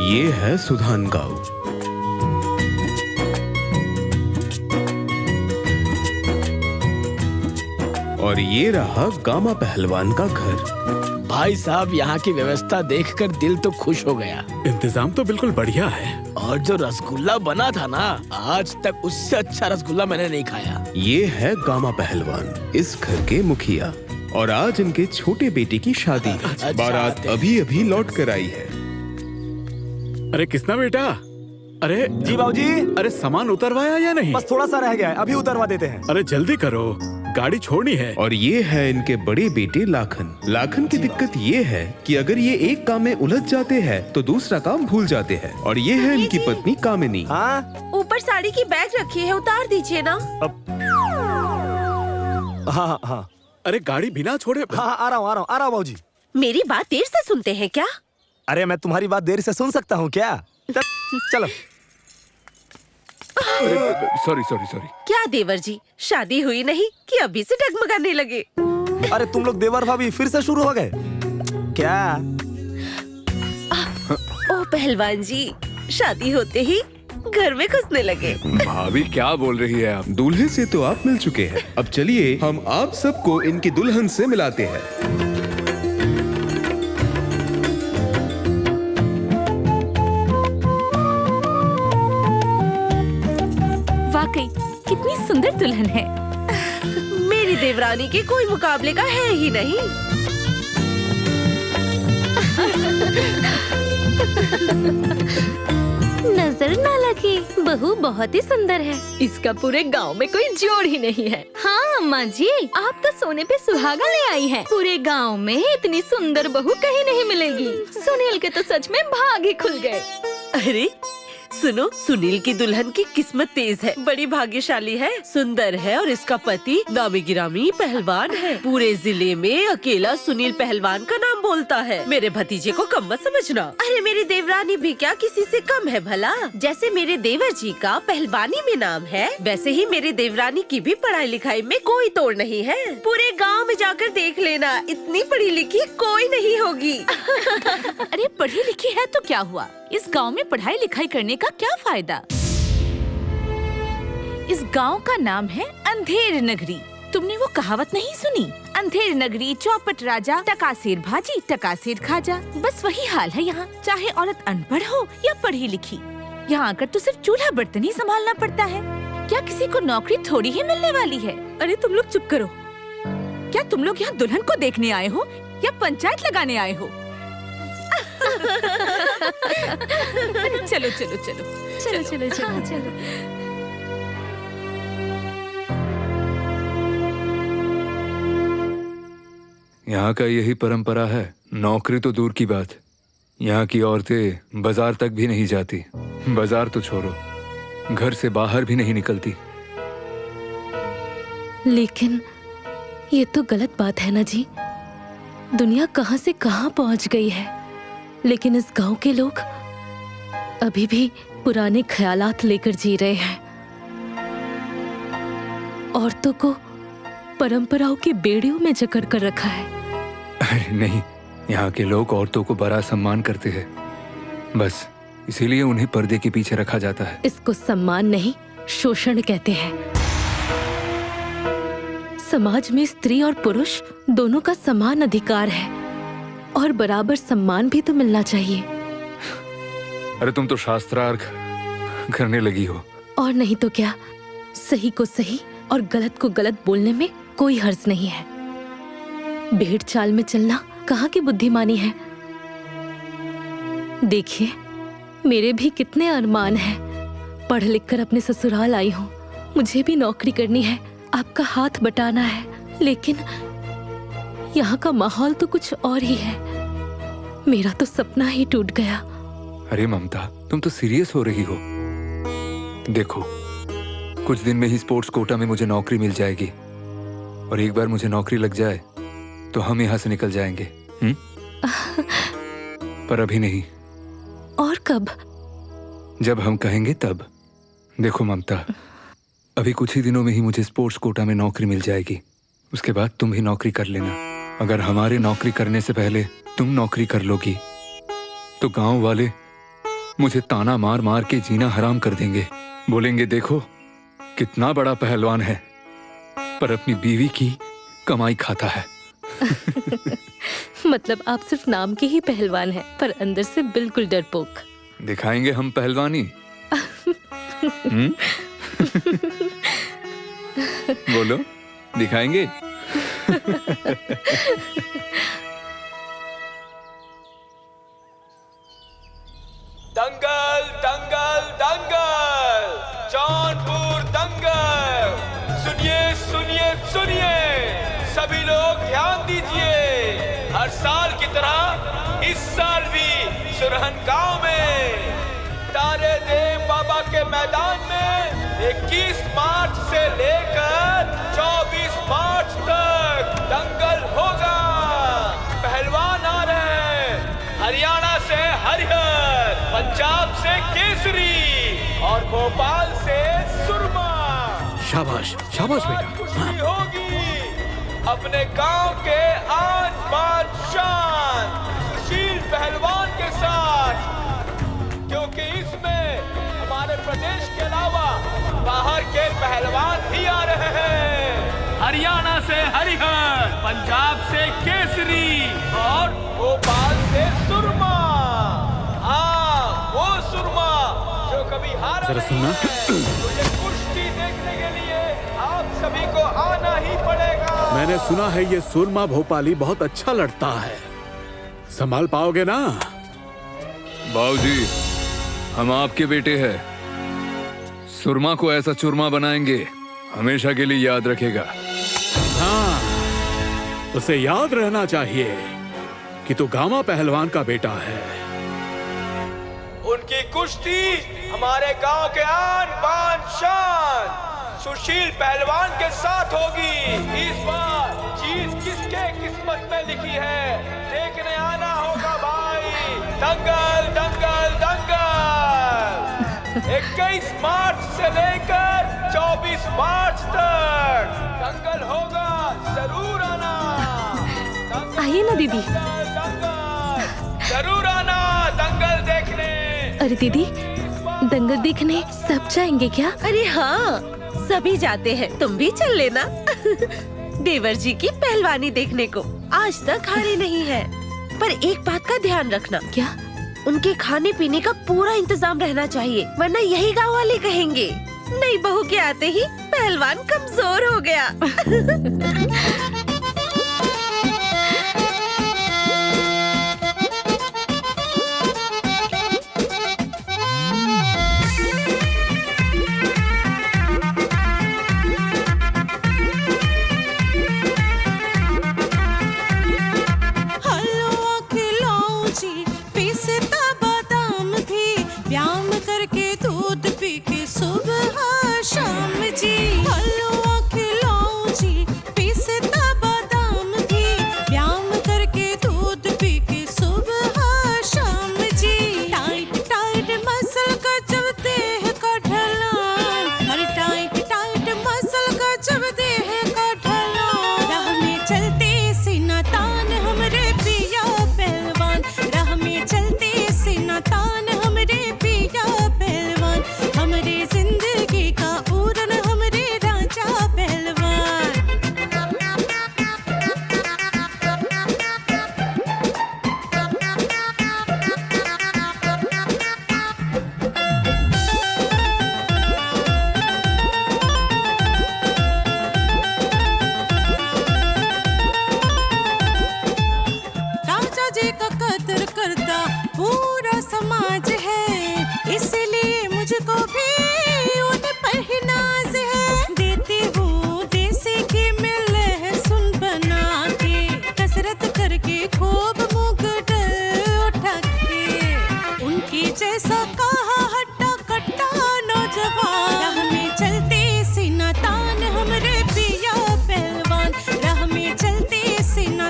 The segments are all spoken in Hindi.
ये है सुधानगांव। और ये रहा गामा पहलवान का घर। भाई साहब, यहाँ की व्यवस्था देखकर दिल तो खुश हो गया। इंतजाम तो बिल्कुल बढ़िया है। और जो रसगुल्ला बना था ना, आज तक उससे अच्छा रसगुल्ला मैंने नहीं खाया। ये है गामा पहलवान, इस घर के मुखिया। और आज इनके छोटे बेटे की शादी है। बारात अभी अभी लौट कर आई है। अरे किसना बेटा? अरे जी बाबूजी। अरे सामान उतरवाया या नहीं? बस थोड़ा सा रह गया है, अभी उतरवा देते हैं। अरे जल्दी करो, गाड़ी छोड़नी है। और ये है इनके बड़े बेटे लाखन। लाखन की दिक्कत ये है कि अगर ये एक काम में उलझ जाते हैं तो दूसरा काम भूल जाते हैं। और ये है इनकी पत्नी कामिनी। हाँ ऊपर साड़ी की बैग रखी है, उतार दीजिए ना। हाँ हाँ। अरे गाड़ी बिना छोड़े। हाँ आ रहा हूँ बाबूजी। मेरी बात देर से सुनते हैं क्या? अरे मैं तुम्हारी बात देर से सुन सकता हूँ क्या? चलो। सॉरी। क्या देवर जी, शादी हुई नहीं कि अभी से डगमगाने लगे? अरे तुम लोग देवर भाभी फिर से शुरू हो गए क्या? ओ पहलवान जी, शादी होते ही घर में घुसने लगे। भाभी क्या बोल रही है आप? दूल्हे से तो आप मिल चुके हैं, अब चलिए हम आप सबको इनकी दुल्हन से मिलाते हैं। वाकई कितनी सुंदर दुल्हन है। मेरी देवरानी के कोई मुकाबले का है ही नहीं। नजर ना लगे, बहू बहुत ही सुंदर है। इसका पूरे गांव में कोई जोड़ ही नहीं है। हाँ अम्मा जी, आप तो सोने पे सुहागा ले आई हैं। पूरे गांव में इतनी सुंदर बहू कहीं नहीं मिलेगी। सुनील के तो सच में भाग ही खुल गए। अरे सुनो, सुनील की दुल्हन की किस्मत तेज है, बड़ी भाग्यशाली है, सुंदर है और इसका पति नामी गिरामी पहलवान है। पूरे जिले में अकेला सुनील पहलवान का नाम बोलता है। मेरे भतीजे को कम मत समझना। अरे मेरी देवरानी भी क्या किसी से कम है भला? जैसे मेरे देवर जी का पहलवानी में नाम है, वैसे ही मेरी देवरानी की भी पढ़ाई लिखाई में कोई तोड़ नहीं है। पूरे गाँव में जाकर देख लेना, इतनी पढ़ी लिखी कोई नहीं होगी। अरे पढ़ी लिखी है तो क्या हुआ? इस गांव में पढ़ाई लिखाई करने का क्या फायदा? इस गांव का नाम है अंधेर नगरी। तुमने वो कहावत नहीं सुनी? अंधेर नगरी चौपट राजा, टकासेर भाजी टकासेर खाजा। बस वही हाल है यहाँ, चाहे औरत अनपढ़ हो या पढ़ी लिखी। यहाँ आकर तो सिर्फ चूल्हा बर्तन ही संभालना पड़ता है। क्या किसी को नौकरी थोड़ी ही मिलने वाली है? अरे तुम लोग चुप करो। क्या तुम लोग यहाँ दुल्हन को देखने आए हो या पंचायत लगाने आए हो? चलो चलो चलो चलो चलो चलो चलो। यहाँ का यही परंपरा है। नौकरी तो दूर की बात, यहाँ की औरतें बाजार तक भी नहीं जाती। बाजार तो छोड़ो, घर से बाहर भी नहीं निकलती। लेकिन ये तो गलत बात है ना जी। दुनिया कहाँ से कहाँ पहुँच गई है, लेकिन इस गांव के लोग अभी भी पुराने ख्यालात लेकर जी रहे हैं। औरतों को परंपराओं की बेड़ियों में जकड़ कर रखा है। अरे नहीं, यहाँ के लोग औरतों को बड़ा सम्मान करते हैं, बस इसीलिए उन्हें पर्दे के पीछे रखा जाता है। इसको सम्मान नहीं, शोषण कहते हैं। समाज में स्त्री और पुरुष दोनों का समान अधिकार है और बराबर सम्मान भी तो मिलना चाहिए। अरे तुम तो शास्त्रार्थ करने लगी हो। और नहीं तो क्या, सही को सही और गलत को गलत बोलने में कोई हर्ज नहीं है। भेड़ चाल में चलना कहाँ की बुद्धिमानी है? देखिए, मेरे भी कितने अरमान हैं। पढ़ लिख कर अपने ससुराल आई हूँ, मुझे भी नौकरी करनी है, आपका हाथ बटाना है, लेकिन यहाँ का माहौल तो कुछ और ही है। मेरा तो सपना ही टूट गया। अरे ममता, तुम तो सीरियस हो रही हो। देखो, कुछ दिन में ही स्पोर्ट्स कोटा में मुझे नौकरी मिल जाएगी और एक बार मुझे नौकरी लग जाए तो हम यहाँ से निकल जाएंगे। पर अभी नहीं। और कब? जब हम कहेंगे तब। देखो ममता, अभी कुछ ही दिनों में ही मुझे स्पोर्ट्स कोटा में नौकरी मिल जाएगी, उसके बाद तुम भी नौकरी कर लेना अगर हमारे नौकरी करने से पहले तुम नौकरी कर लोगी तो गांव वाले मुझे ताना मार मार के जीना हराम कर देंगे। बोलेंगे देखो कितना बड़ा पहलवान है पर अपनी बीवी की कमाई खाता है। मतलब आप सिर्फ नाम के ही पहलवान हैं पर अंदर से बिल्कुल डरपोक। दिखाएंगे हम पहलवानी। बोलो दिखाएंगे। दंगल दंगल दंगल, जौनपुर दंगल। सुनिए सुनिए सुनिए, सभी लोग ध्यान दीजिए। हर साल की तरह इस साल भी सुरहन गांव में तारे देव बाबा के मैदान में 21 मार्च से लेकर 24 मार्च तक दंगल होगा। पहलवान आ रहे हैं हरियाणा से हरिहर, पंजाब से केसरी और भोपाल से सुरमा। शाबाश शाबाश बेटा। खुशी होगी अपने गांव के आन बान शान सुशील पहलवान के साथ, क्योंकि इसमें हमारे प्रदेश के अलावा बाहर के पहलवान भी आ रहे हैं। हरियाणा से हरिहर, पंजाब से केसरी और भोपाल से सुरमा। हाँ, वो सुरमा जो कभी हारा जरा नहीं सुनना। है। मुझे कुश्ती देखने के लिए आप सभी को आना ही पड़ेगा। मैंने सुना है ये सुरमा भोपाली बहुत अच्छा लड़ता है, संभाल पाओगे ना? बाबूजी हम आपके बेटे हैं, सुरमा को ऐसा चूरमा बनाएंगे हमेशा के लिए याद रखेगा। हाँ, उसे याद रहना चाहिए कि तू गामा पहलवान का बेटा है। उनकी कुश्ती हमारे गांव के आन बान शान सुशील पहलवान के साथ होगी। इस बार जीत किसके किस्मत में लिखी है, देखने आना होगा भाई। दंगल दंगल दंगल 21 मार्च से लेकर 24 मार्च तक दंगल होगा, जरूर आना। आइए ना दीदी। दंगल जरूर आना दंगल देखने। अरे दीदी, दंगल देखने सब जाएंगे क्या? अरे हाँ, सभी जाते हैं, तुम भी चल लेना। देवर जी की पहलवानी देखने को आज तक हारे नहीं है। पर एक बात का ध्यान रखना, क्या? उनके खाने पीने का पूरा इंतजाम रहना चाहिए, वरना यही गांव वाले कहेंगे नई बहू के आते ही पहलवान कमजोर हो गया।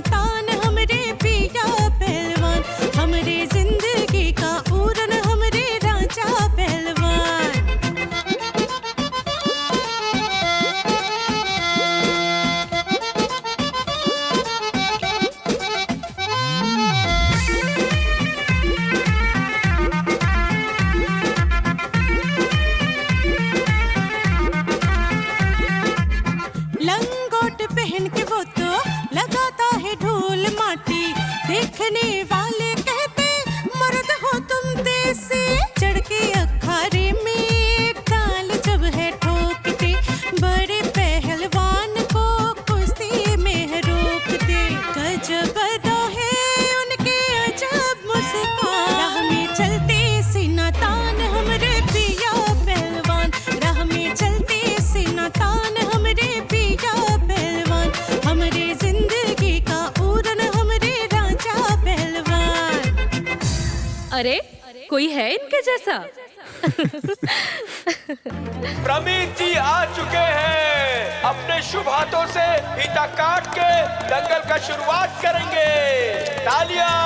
तान हमरे पिया पहलवान, हमरे जिंदगी का उड़न हमरे देखने वाले कहते मर्द हो तुम देसी, चढ़ के अखाड़े में ताल जब है ठोकते, बड़े पहलवान को कुश्ती में रोकते। गजब अदा है उनके अजब मुस्कान, राह में चलते सीना तान हमरे पिया पहलवान, राह में चलते सीना तान हमरे पिया पहलवान, हमरे जिंदगी का उड़न हमरे राजा पहलवान। अरे कोई है इनके जैसा? प्रमीत जी आ चुके हैं, अपने शुभ हाथों से फीता काट के दंगल का शुरुआत करेंगे। तालियां।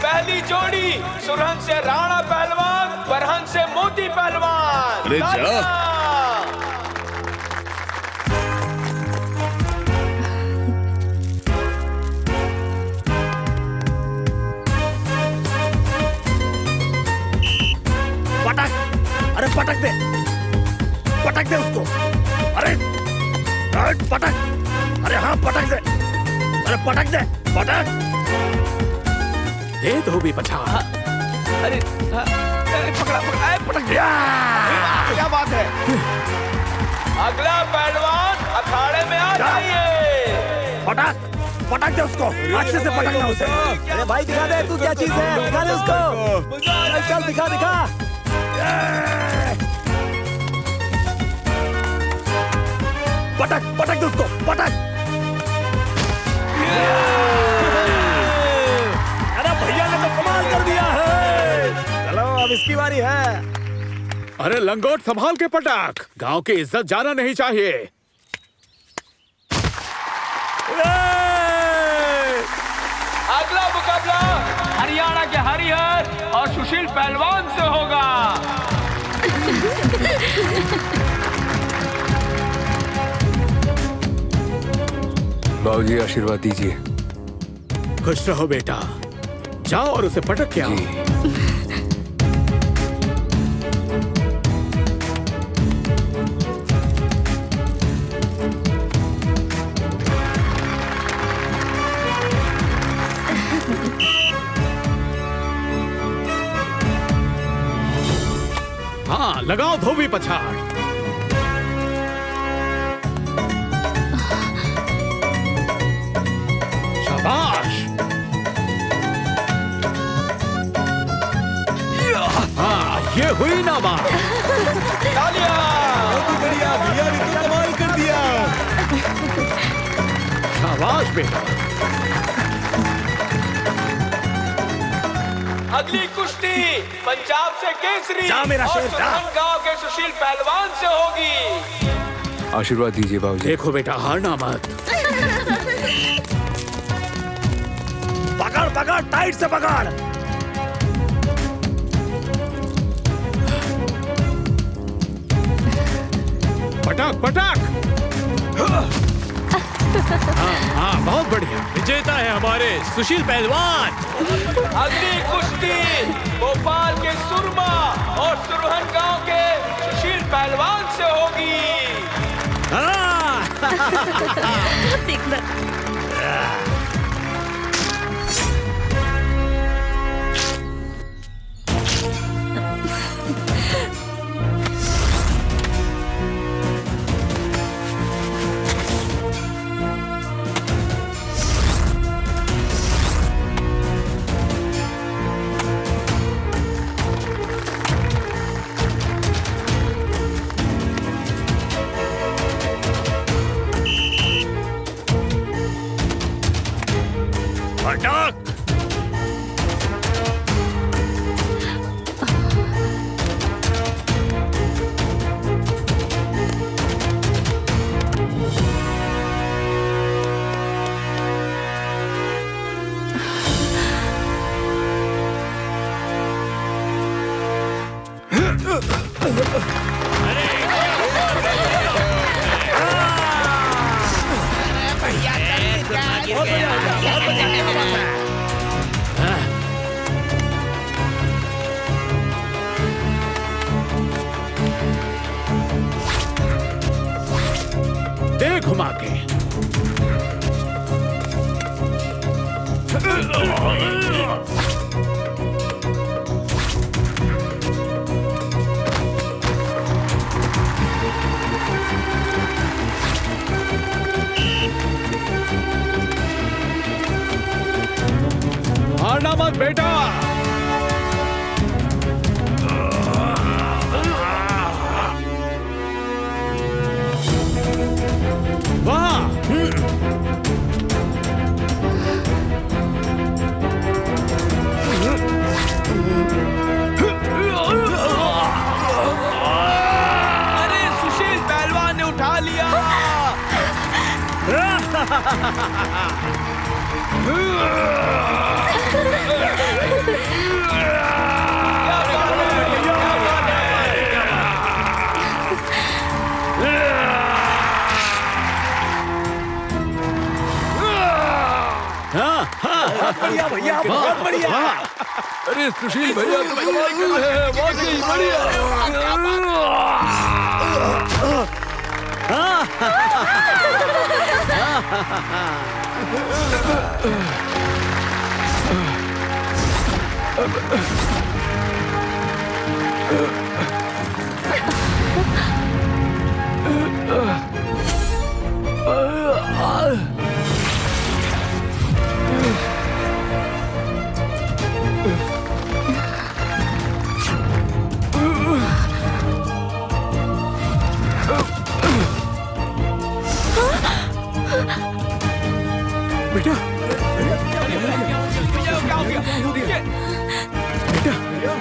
पहली जोड़ी सुरहन से राणा पहलवान, बरहन से मोती पहलवान। अरे जा। तालियां। पटक, अरे पटक दे उसको, अरे पटक, अरे हाँ पटक दे, अरे पटक दे, पटक। दे धोबी पछाड़। अरे पकड़ा पकड़ा, पटक दिया। क्या बात है? अगला पहलवान अखाड़े में आ जाइए। पटक दे उसको, अच्छे से पटकना उसे। अरे भाई दिखा दे तू क्या चीज है, दिखा दे उसको, चल दिखा। पटक दे उसको, पटक। अरे भैया ने तो कमाल कर दिया है। चलो अब इसकी बारी है। अरे लंगोट संभाल के पटाख, गांव की इज्जत जाना नहीं चाहिए। अगला मुकाबला हरियाणा के हरिहर और सुशील पहलवान से होगा। बाबूजी आशीर्वाद दीजिए। खुश रहो बेटा, जाओ और उसे पटक के आओ। हाँ लगाओ धोबी पछाड़। शाबाश। हाँ ये हुई ना बात। तालियां। बढ़िया भैया ने तो कमाल कर दिया। शाबाश बेटा। अगली कुश्ती पंजाब से केसरी जा मेरा और शेर, जा। सुरहन गांव के सुशील पहलवान से होगी। आशीर्वाद दीजिए बाबूजी। देखो बेटा हारना मत। पकड़ टाइट से पकड़। पटक। हाँ बहुत बढ़िया। विजेता है हमारे सुशील पहलवान। अगली कुश्ती भोपाल के सुरमा और सुरहन गांव के सुशील पहलवान से होगी। देखना। बेटा। वाह। अरे सुशील पहलवान ने उठा लिया। बढ़िया भैया, बहुत बढ़िया। अरे सुशील भैया तो कमाल है, वाकई बढ़िया। बेटा, बेटा,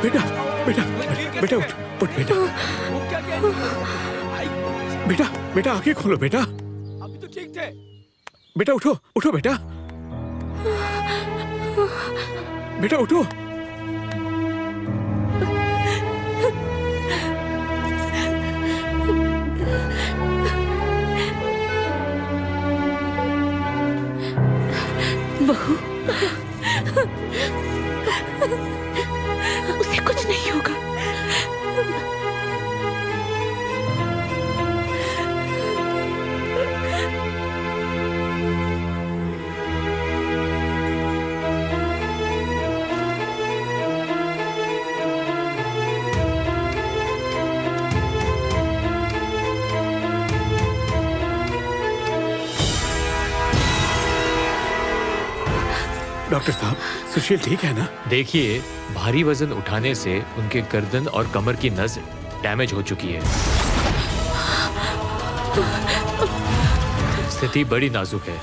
बेटा, बेटा, बेटा उठ, उठ बेटा। बेटा, बेटा आंखें खोलो बेटा। अभी तो ठीक थे। बेटा उठो, उठो बेटा। बेटा उठो। बहू, उसे कुछ नहीं होगा। डॉक्टर साहब, सुशील ठीक है ना? देखिए, भारी वजन उठाने से उनके गर्दन और कमर की नस डैमेज हो चुकी है। स्थिति बड़ी नाजुक है।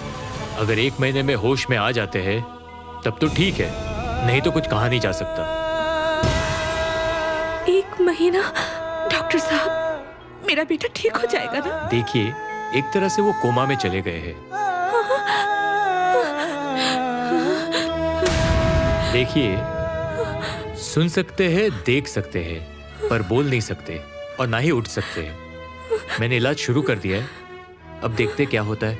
अगर 1 महीने में होश में आ जाते हैं तब तो ठीक है, नहीं तो कुछ कहा नहीं जा सकता। 1 महीना? डॉक्टर साहब, मेरा बेटा ठीक हो जाएगा ना? देखिए, एक तरह से वो कोमा में चले गए हैं। देखिए, सुन सकते हैं, देख सकते हैं, पर बोल नहीं सकते और ना ही उठ सकते हैं। मैंने इलाज शुरू कर दिया है, अब देखते क्या होता है।